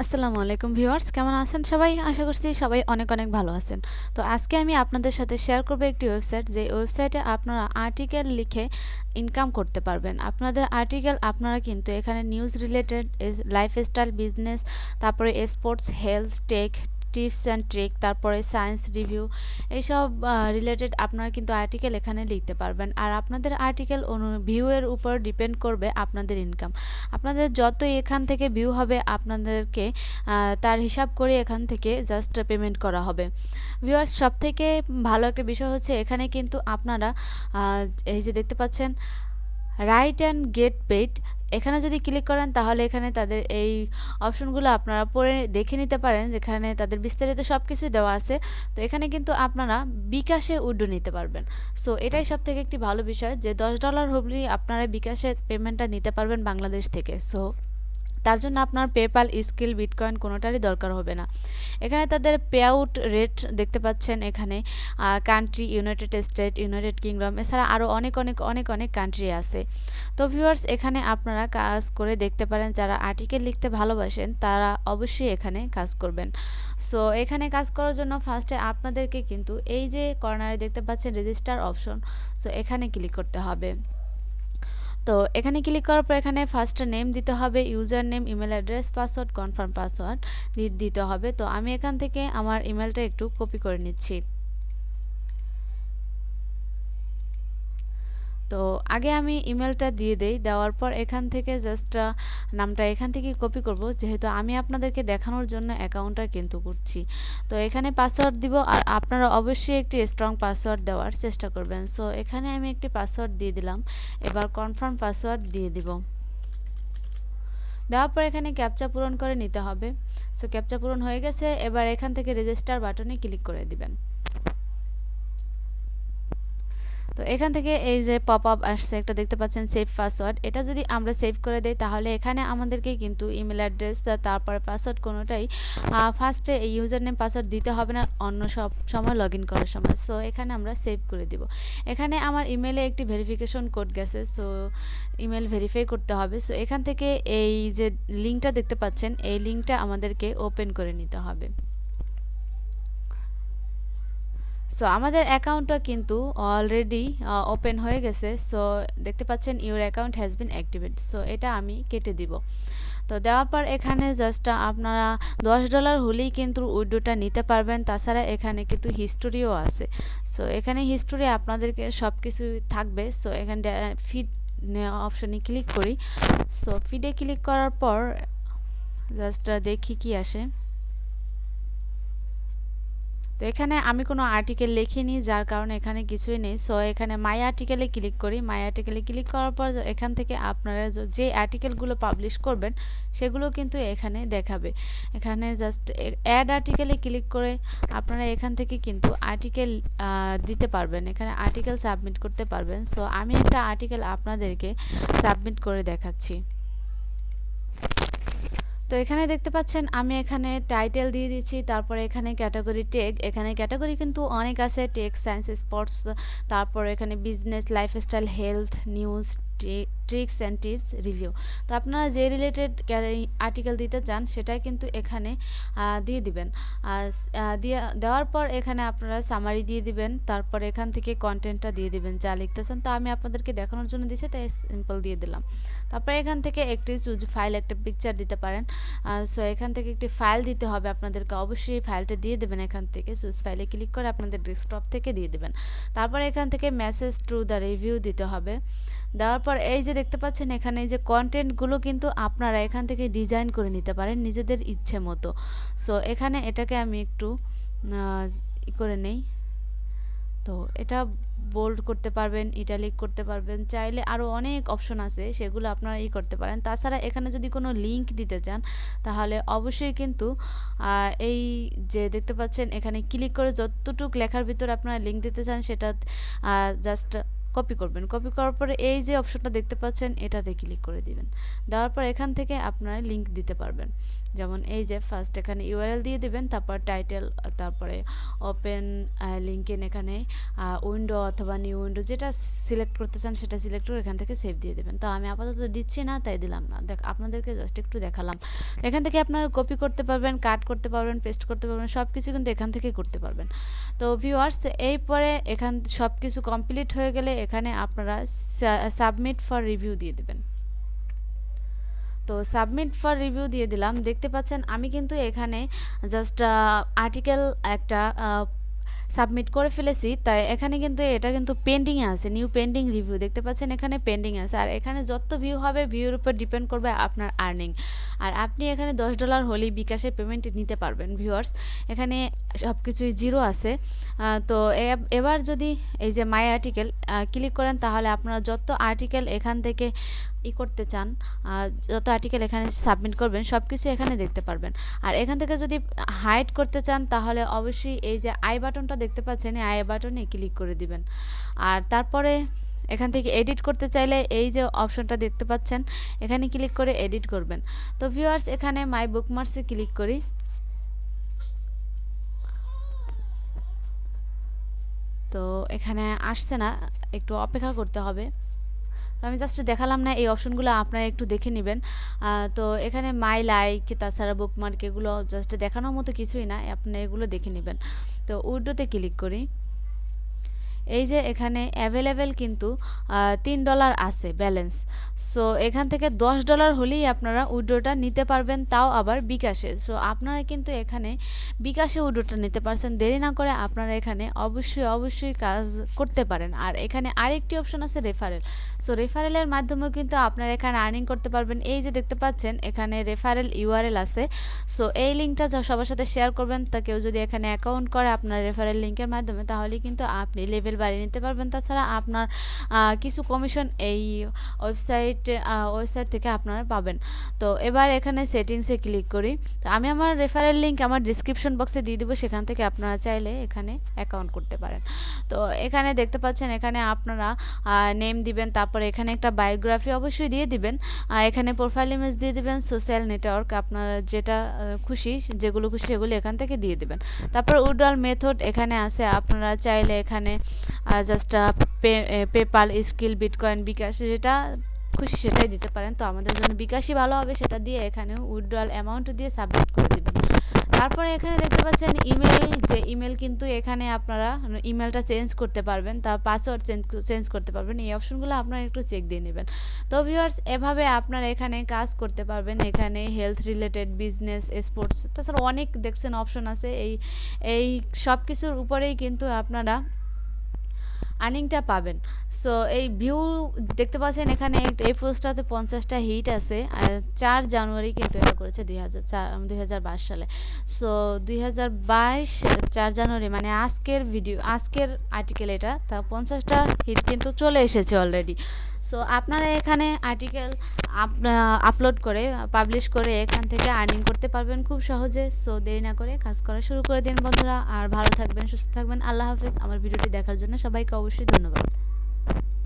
আসসালামু আলাইকুম ভিউয়ার্স, কেমন আছেন সবাই? আশা করছি সবাই অনেক অনেক ভালো আছেন। তো আজকে আমি আপনাদের সাথে শেয়ার করব একটি ওয়েবসাইট, যে ওয়েবসাইটে আপনারা আর্টিকেল লিখে ইনকাম করতে পারবেন। আপনাদের আর্টিকেল আপনারা কিন্তু এখানে নিউজ রিলেটেড, লাইফস্টাইল, বিজনেস, তারপরে sports, health, tech, tips and trick, তারপরে সায়েন্স রিভিউ, এইসব রিলেটেড আপনারা কিন্তু আর্টিকেল এখানে লিখতে পারবেন। আর আপনাদের আর্টিকেল ভিউয়ের উপর ডিপেন্ড করবে আপনাদের ইনকাম। আপনাদের যতই এখান থেকে ভিউ হবে, আপনাদেরকে তার হিসাব করে এখান থেকে জাস্ট পেমেন্ট করা হবে। ভিউয়ার্স, সবথেকে ভালো একটা বিষয় হচ্ছে এখানে কিন্তু আপনারা এই যে দেখতে পাচ্ছেন রাইট অ্যান্ড গেট পেইড, এখানে যদি ক্লিক করেন তাহলে এখানে তাদের এই অপশনগুলো আপনারা পড়ে দেখে নিতে পারেন, যেখানে তাদের বিস্তারিত সব কিছুই দেওয়া আছে। তো এখানে কিন্তু আপনারা বিকাশে উইথড্র নিতে পারবেন। সো এটাই সব থেকে একটি ভালো বিষয়, যে $10 হলেই আপনারা বিকাশে পেমেন্টটা নিতে পারবেন বাংলাদেশ থেকে। সো তার জন্য আপনার পেপ্যাল, স্কিল, বিটকয়েন কোনোটারই দরকার হবে না। এখানে তাদের পে আউট রেট দেখতে পাচ্ছেন, এখানে country, United state, United kingdom, এছাড়া আরও অনেক অনেক অনেক অনেক কান্ট্রি আছে। তো ভিউয়ার্স, এখানে আপনারা কাজ করে দেখতে পারেন। যারা আর্টিকেল লিখতে ভালোবাসেন তারা অবশ্যই এখানে কাজ করবেন। সো এখানে কাজ করার জন্য ফার্স্টে আপনাদেরকে কিন্তু এই যে কর্নারে দেখতে পাচ্ছেন রেজিস্টার অপশন, সো এখানে ক্লিক করতে হবে। তো এখানে ক্লিক করার পর এখানে ফার্স্ট নেম দিতে হবে, user name, email address, password, confirm password দিতে হবে। তো আমি এখান থেকে আমার ইমেলটা একটু কপি করে নিচ্ছি। তো আগে আমি ইমেলটা দিয়ে দেই, দেওয়ার পর এখান থেকে জাস্ট নামটা এখান থেকে কপি করব, যেহেতু আমি আপনাদেরকে দেখানোর জন্য অ্যাকাউন্টটা কিন্তু করছি। তো এখানে পাসওয়ার্ড দিব, আর আপনারা অবশ্যই একটি স্ট্রং পাসওয়ার্ড দেওয়ার চেষ্টা করবেন। সো এখানে আমি একটি পাসওয়ার্ড দিয়ে দিলাম, এবার কনফার্ম পাসওয়ার্ড দিয়ে দিব। দেওয়ার পর এখানে ক্যাপচা পূরণ করে নিতে হবে। সো ক্যাপচা পূরণ হয়ে গেছে, এবার এখান থেকে রেজিস্টার বাটনে ক্লিক করে দিবেন। তো এখান থেকে এই যে পপ আপ আসছে একটা, দেখতে পাচ্ছেন সেভ পাসওয়ার্ড, এটা যদি আমরা সেভ করে দেই তাহলে এখানে আমাদেরকে কিন্তু ইমেল অ্যাড্রেস, তারপরে পাসওয়ার্ড কোনোটাই ফার্স্টে এই ইউজার নেম পাসওয়ার্ড দিতে হবে না অন্য সব সময় লগ ইন করার সময়। সো এখানে আমরা সেভ করে দিব। এখানে আমার ইমেলে একটি ভেরিফিকেশন কোড গেছে, সো ইমেল ভেরিফাই করতে হবে। সো এখান থেকে এই যে লিঙ্কটা দেখতে পাচ্ছেন, এই লিঙ্কটা আমাদেরকে ওপেন করে নিতে হবে। সো আমাদের অ্যাকাউন্টটা কিন্তু অলরেডি ওপেন হয়ে গেছে। সো দেখতে পাচ্ছেন your account has been activate. So এটা আমি কেটে দিব। তো দেওয়ার পর এখানে জাস্ট আপনারা $10 হলেই কিন্তু উইড্রোটা নিতে পারবেন। তাছাড়া এখানে কিন্তু হিস্টোরিও আছে। সো এখানে হিস্টোরি আপনাদেরকে সব কিছু থাকবে। সো এখানে ফিড অপশনে ক্লিক করি। সো ফিডে ক্লিক করার পর জাস্ট দেখি কি আসে। তো এখানে আমি কোনো আর্টিকেল লিখিনি, যার কারণে এখানে কিছুই নেই। সো এখানে মাই আর্টিকেলে ক্লিক করি। মাই আর্টিকেলে ক্লিক করার পর এখান থেকে আপনারা যে আর্টিকেলগুলো পাবলিশ করবেন সেগুলো কিন্তু এখানে দেখাবে। এখানে জাস্ট অ্যাড আর্টিকেলে ক্লিক করে আপনারা এখান থেকে কিন্তু আর্টিকেল দিতে পারবেন, এখানে আর্টিকেল সাবমিট করতে পারবেন। সো আমি একটা আর্টিকেল আপনাদেরকে সাবমিট করে দেখাচ্ছি। তো এখানে দেখতে পাচ্ছেন আমি এখানে টাইটেল দিয়ে দিচ্ছি, তারপরে এখানে ক্যাটাগরি টেক, এখানে ক্যাটাগরি কিন্তু অনেক আছে, টেক, সায়েন্স, স্পোর্টস, তারপর এখানে business, lifestyle, health, news, tricks and tips, review. তো আপনারা যে রিলেটেড আর্টিকেল দিতে চান সেটাই কিন্তু এখানে দিয়ে দিবেন। দেওয়ার পর এখানে আপনারা সামারি দিয়ে দিবেন, তারপর এখান থেকে কন্টেন্টটা দিয়ে দিবেন যা লিখতে চান। তো আমি আপনাদেরকে দেখানোর জন্য দিচ্ছি, তাই সিম্পল দিয়ে দিলাম। তারপরে এখান থেকে একটি চুজ ফাইল, একটা পিকচার দিতে পারেন। সো এখান থেকে একটি ফাইল দিতে হবে আপনাদেরকে, অবশ্যই ফাইলটা দিয়ে দেবেন। এখান থেকে চুজ ফাইলে ক্লিক করে আপনাদের ডেস্কটপ থেকে দিয়ে দেবেন। তারপর এখান থেকে মেসেজ টু দ্য রিভিউ দিতে হবে। দেওয়ার পর এই যে দেখতে পাচ্ছেন এখানে যে কন্টেন্টগুলো কিন্তু আপনারা এখান থেকে ডিজাইন করে নিতে পারেন নিজেদের ইচ্ছে মতো। সো এখানে এটাকে আমি একটু করে নেই। তো এটা বোল্ড করতে পারবেন, ইটালিক করতে পারবেন, চাইলে আরও অনেক অপশন আছে, সেগুলো আপনারা করতে পারেন। তাছাড়া এখানে যদি কোনো লিঙ্ক দিতে চান তাহলে অবশ্যই কিন্তু এই যে দেখতে পাচ্ছেন এখানে ক্লিক করে যতটুক লেখার ভিতরে আপনারা লিঙ্ক দিতে চান সেটা জাস্ট কপি করবেন। কপি করার পরে এই যে অপশনটা দেখতে পাচ্ছেন এটাতে ক্লিক করে দিবেন। দেওয়ার পর এখান থেকে আপনারা লিঙ্ক দিতে পারবেন। যেমন এই যে ফার্স্ট এখানে ইউআরএল দিয়ে দিবেন, তারপর টাইটেল, তারপরে ওপেন লিঙ্কইন, এখানে উইন্ডো অথবা নিউ উইন্ডো যেটা সিলেক্ট করতে চান সেটা সিলেক্ট করে এখান থেকে সেভ দিয়ে দেবেন। তো আমি আপাতত দিচ্ছি না, তাই দিলাম না। আপনাদেরকে জাস্ট একটু দেখালাম। এখান থেকে আপনারা কপি করতে পারবেন, কাট করতে পারবেন, পেস্ট করতে পারবেন, সব কিছু কিন্তু এখান থেকেই করতে পারবেন। তো ভিউয়ার্স, এই পরে এখান সব কিছু কমপ্লিট হয়ে গেলে এখানে আপনারা সাবমিট ফর রিভিউ দিয়ে দেবেন। তো সাবমিট ফর রিভিউ দিয়ে দিলাম। দেখতে পাচ্ছেন আমি কিন্তু এখানে জাস্ট আর্টিকেল একটা সাবমিট করে ফেলেছি, তাই এখানে কিন্তু এটা কিন্তু পেন্ডিংয়ে আছে, নিউ পেন্ডিং রিভিউ দেখতে পাচ্ছেন এখানে পেন্ডিং আছে। আর এখানে যত ভিউ হবে ভিউর উপর ডিপেন্ড করবে আপনার আর্নিং। আর আপনি এখানে $10 হলেই বিকাশে পেমেন্ট নিতে পারবেন। ভিউয়ার্স, এখানে সব কিছুই জিরো আছে। তো এবার যদি এই যে মাই আর্টিকেল ক্লিক করেন তাহলে আপনারা যত আর্টিকেল এখান থেকে করতে চান, যত আর্টিকেল এখানে সাবমিট করবেন সব কিছু এখানে দেখতে পারবেন। আর এখান থেকে যদি হাইড করতে চান তাহলে অবশ্যই এই যে আই বাটনটা দেখতে পাচ্ছেন, এই আই বাটনে ক্লিক করে দিবেন। আর তারপরে এখান থেকে এডিট করতে চাইলে এই যে অপশনটা দেখতে পাচ্ছেন এখানে ক্লিক করে এডিট করবেন। তো ভিউয়ার্স, এখানে মাই বুকমার্কসে ক্লিক করি। তো এখানে আসছে না, একটু অপেক্ষা করতে হবে। তো আমি জাস্ট দেখালাম না, এই অপশনগুলো আপনারা একটু দেখে নেবেন। তো এখানে মাই লাইক, তাছাড়া বুকমার্ক, এগুলো জাস্ট দেখানোর মতো কিছুই না, আপনি এগুলো দেখে নেবেন। তো উইড্রোতে ক্লিক করি। এই যে এখানে অ্যাভেলেবেল কিন্তু $3 আছে ব্যালেন্স। সো এখান থেকে $10 হলেই আপনারা উইড্রোটা নিতে পারবেন, তাও আবার বিকাশে। সো আপনারা কিন্তু এখানে বিকাশে উইড্রোটা নিতে পারছেন। দেরি না করে আপনারা এখানে অবশ্যই কাজ করতে পারেন। আর এখানে আরেকটি অপশন আছে রেফারেল। সো রেফারেলের মাধ্যমেও কিন্তু আপনারা এখানে আর্নিং করতে পারবেন। এই যে দেখতে পাচ্ছেন এখানে রেফারেল ইউআরএল আছে। সো এই লিঙ্কটা সবার সাথে শেয়ার করবেন। তা কেউ যদি এখানে অ্যাকাউন্ট করে আপনার রেফারেল লিঙ্কের মাধ্যমে, তাহলে কিন্তু আপনি লেভেল বাড়িয়ে নিতে পারবেন। তাছাড়া আপনার কিছু কমিশন এই ওয়েবসাইট থেকে আপনারা পাবেন। তো এবার এখানে সেটিংসে ক্লিক করি। তো আমি আমার রেফারেল লিঙ্ক আমার ডিসক্রিপশন বক্সে দিয়ে দেবো, সেখান থেকে আপনারা চাইলে এখানে অ্যাকাউন্ট করতে পারেন। তো এখানে দেখতে পাচ্ছেন এখানে আপনারা নেম দিবেন, তারপরে এখানে একটা বায়োগ্রাফি অবশ্যই দিয়ে দিবেন। এখানে প্রোফাইল ইমেজ দিয়ে দিবেন, সোশ্যাল নেটওয়ার্ক আপনারা যেটা খুশি, যেগুলো খুশি সেগুলো এখান থেকে দিয়ে দিবেন। তারপর উইথড্রল মেথড এখানে আছে, আপনারা চাইলে এখানে জাস্ট পেপাল, স্কিল, বিটকয়েন, বিকাশ, যেটা খুশি সেটাই দিতে পারেন। তো আমাদের জন্য বিকাশই ভালো হবে, সেটা দিয়ে এখানে উইথড্রল অ্যামাউন্ট দিয়ে সাবমিট করে দিবেন। তারপরে এখানে দেখতে পাচ্ছেন ইমেল, যে ইমেল কিন্তু এখানে আপনারা ইমেলটা চেঞ্জ করতে পারবেন, তার পাসওয়ার্ড চেঞ্জ করতে পারবেন। এই অপশনগুলো আপনারা একটু চেক দিয়ে নেবেন। তো ভিউয়ার্স, এভাবে আপনারা এখানে কাজ করতে পারবেন। এখানে হেলথ রিলেটেড, বিজনেস, স্পোর্টস, তাছাড়া অনেক দেখছেন অপশন আছে। এই সব কিছুর উপরেই কিন্তু আপনারা আর্নিংটা পাবেন। সো এই ভিউ দেখতে পাচ্ছেন এখানে এই পোস্টটাতে 50টা হিট আছে। 4 জানুয়ারি কিন্তু এটা করেছে 2022 সালে। সো 2022 4 জানুয়ারি মানে আজকের আর্টিকেল এটা, তা 50টা হিট কিন্তু চলে এসেছে অলরেডি। সো আপনারা এখানে আর্টিকেল আপলোড করে পাবলিশ করে এখান থেকে আর্নিং করতে পারবেন খুব সহজে। সো দেরি না করে কাজ করা শুরু করে দিন বন্ধুরা। আর ভালো থাকবেন, সুস্থ থাকবেন। আল্লাহ হাফেজ। আমার ভিডিওটি দেখার জন্য সবাইকে অবশ্যই ধন্যবাদ।